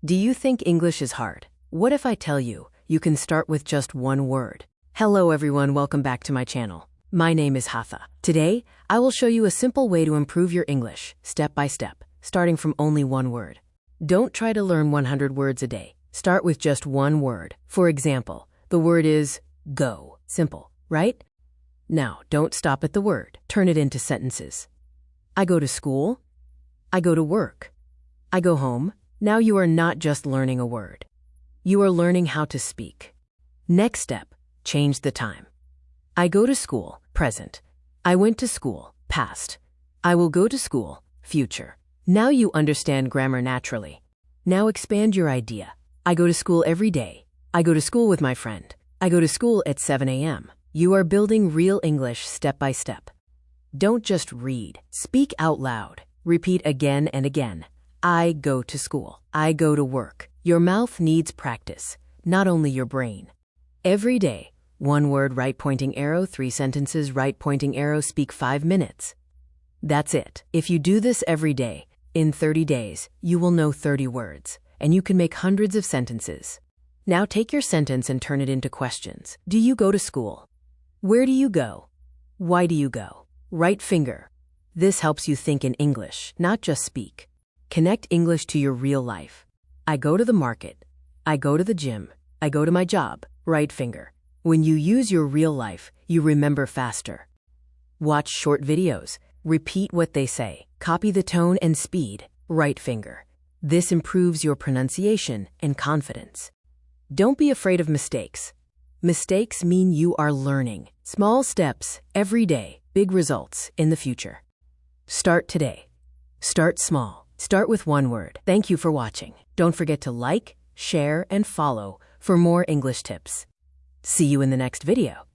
Do you think English is hard? What if I tell you, you can start with just one word? Hello everyone, welcome back to my channel. My name is Hatha. Today, I will show you a simple way to improve your English, step by step, starting from only one word. Don't try to learn 100 words a day. Start with just one word. For example, the word is go. Simple, right? Now, don't stop at the word. Turn it into sentences. I go to school. I go to work. I go home. Now you are not just learning a word. You are learning how to speak. Next step, change the time. I go to school, present. I went to school, past. I will go to school, future. Now you understand grammar naturally. Now expand your idea. I go to school every day. I go to school with my friend. I go to school at 7 a.m. You are building real English step by step. Don't just read. Speak out loud. Repeat again and again. I go to school. I go to work. Your mouth needs practice, not only your brain. Every day, one word, right pointing arrow, 3 sentences, right pointing arrow, speak 5 minutes. That's it. If you do this every day, in 30 days, you will know 30 words, and you can make hundreds of sentences. Now take your sentence and turn it into questions. Do you go to school? Where do you go? Why do you go? Right finger. This helps you think in English, not just speak. Connect English to your real life. I go to the market. I go to the gym. I go to my job. Right finger. When you use your real life, you remember faster. Watch short videos. Repeat what they say. Copy the tone and speed. Right finger. This improves your pronunciation and confidence. Don't be afraid of mistakes. Mistakes mean you are learning. Small steps every day, big results in the future. Start today. Start small. Start with one word. Thank you for watching. Don't forget to like, share, and follow for more English tips. See you in the next video.